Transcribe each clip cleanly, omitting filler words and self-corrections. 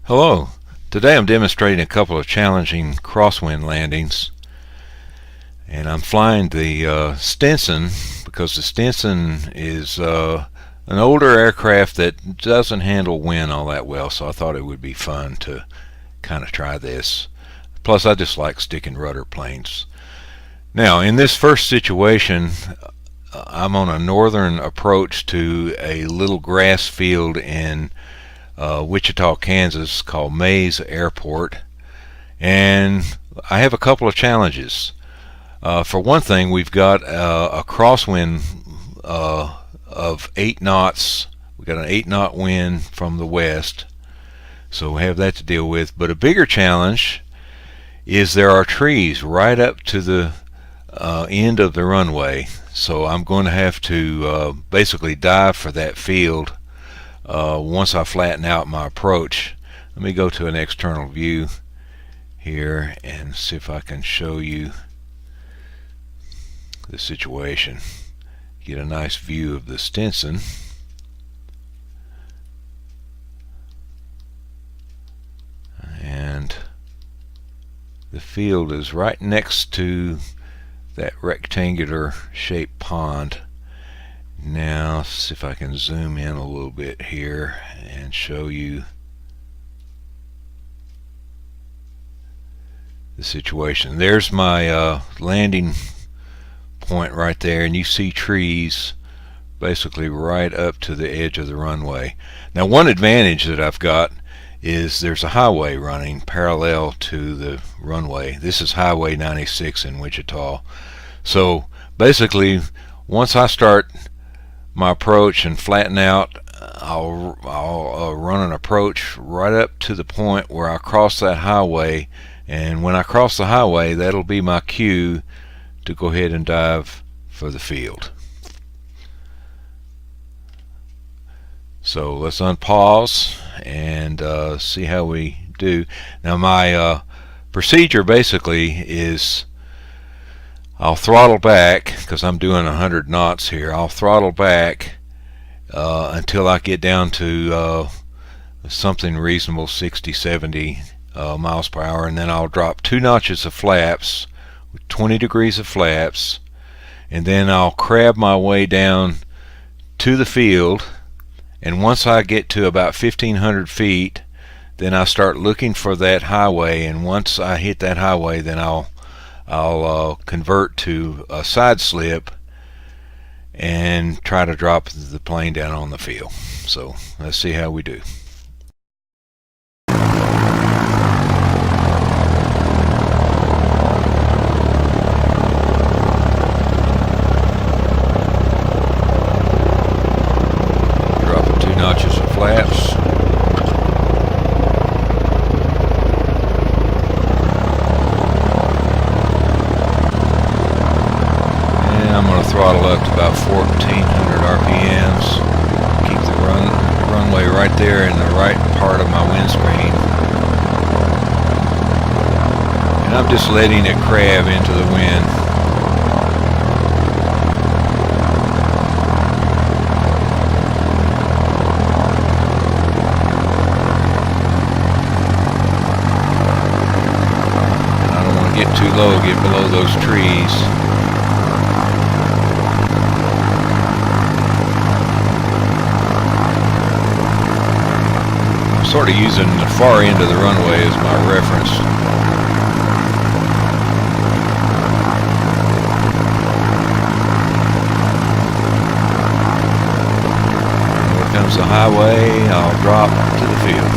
Hello. Today I'm demonstrating a couple of challenging crosswind landings, and I'm flying the Stinson because the Stinson is an older aircraft that doesn't handle wind all that well, so I thought it would be fun to kind of try this. Plus I just like sticking rudder planes. Now in this first situation I'm on a northern approach to a little grass field in Wichita, Kansas, called MAISE Airport, and I have a couple of challenges. For one thing, we've got a crosswind of 8 knots. We've got an 8-knot wind from the west, so we have that to deal with. But a bigger challenge is there are trees right up to the end of the runway, so I'm going to have to basically dive for that field once I flatten out my approach. Let me go to an external view here and see if I can show you the situation. Get a nice view of the Stinson. And the field is right next to that rectangular shaped pond. Now see if I can zoom in a little bit here and show you the situation. There's my landing point right there, and you see trees basically right up to the edge of the runway. Now one advantage that I've got is there's a highway running parallel to the runway. This is Highway 96 in Wichita. So basically once I start my approach and flatten out, I'll run an approach right up to the point where I cross that highway, and when I cross the highway, that'll be my cue to go ahead and dive for the field. So let's unpause and see how we do. Now my procedure basically is I'll throttle back because I'm doing 100 knots here. I'll throttle back until I get down to something reasonable, 60-70 miles per hour, and then I'll drop 2 notches of flaps with 20 degrees of flaps, and then I'll crab my way down to the field, and once I get to about 1,500 feet, then I start looking for that highway, and once I hit that highway, then I'll convert to a side slip and try to drop the plane down on the field. So let's see how we do. Dropping 2 notches of flaps. Throttle up to about 1,400 RPMs. Keep the runway right there in the right part of my windscreen. And I'm just letting it crab into the wind. And I don't want to get too low, get below those trees. Sort of using the far end of the runway as my reference. Here comes the highway. I'll drop to the field.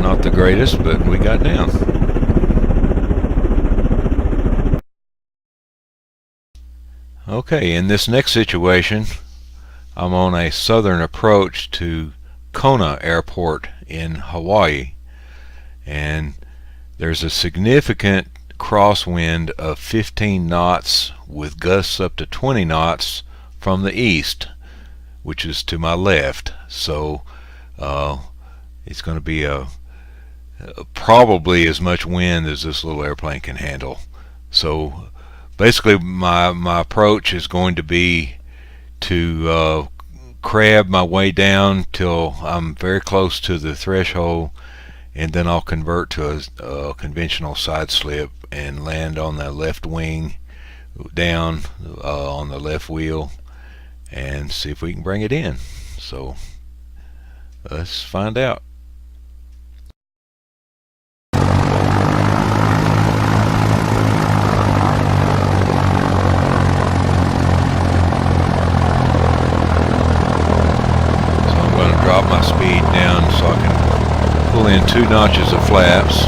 Not the greatest, but we got down. Okay, in this next situation, I'm on a southern approach to KONA Airport in Hawaii, and there's a significant crosswind of 15 knots with gusts up to 20 knots from the east, which is to my left. So it's going to be probably as much wind as this little airplane can handle. So basically my approach is going to be to crab my way down till I'm very close to the threshold, and then I'll convert to a conventional side slip and land on the left wing down on the left wheel and see if we can bring it in. So let's find out. Drop my speed down so I can pull in 2 notches of flaps.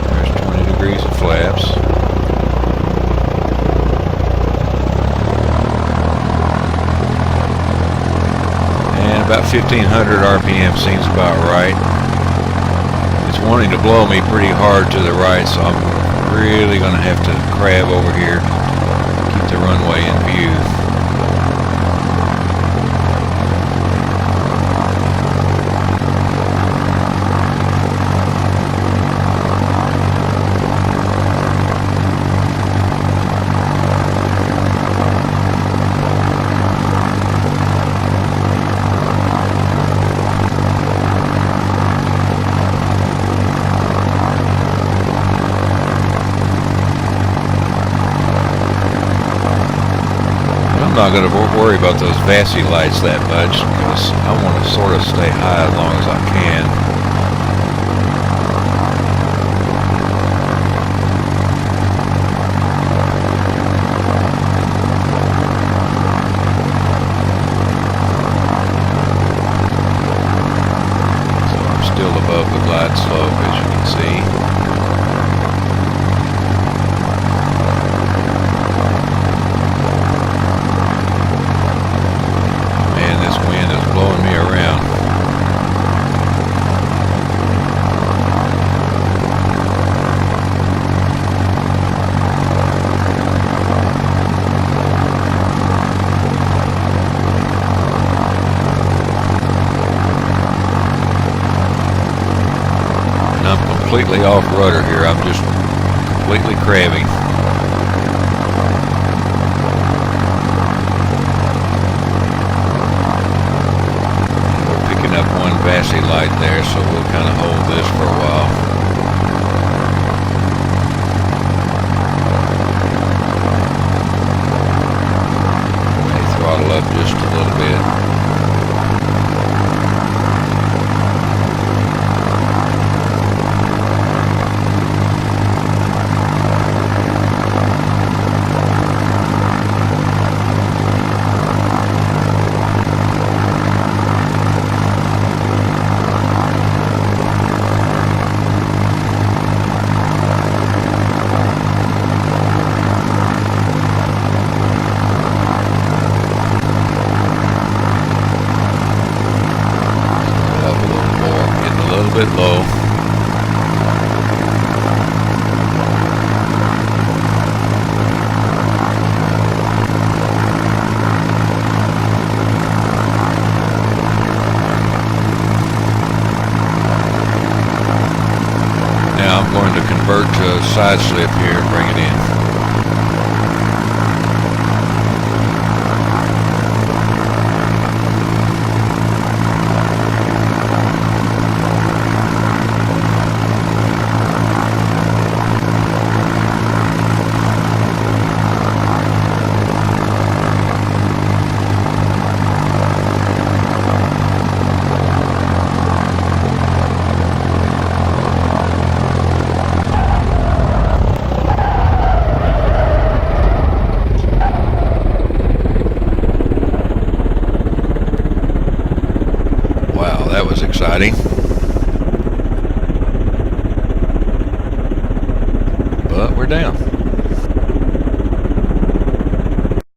There's 20 degrees of flaps. And about 1500 RPM seems about right. It's wanting to blow me pretty hard to the right, so I'm really going to have to crab over here to keep the runway in view. I'm not going to worry about those VASI lights that much because I want to sort of stay high as long as I can. So I'm still above the glide slope, as you can see. Blowing me around. And I'm completely off rudder here. I'm just completely crabbing. Up one VASI light there, so we'll kind of hold this for a while. May throttle up just a little bit. Bit low. Now I'm going to convert to a side slip here and bring it in. That was exciting.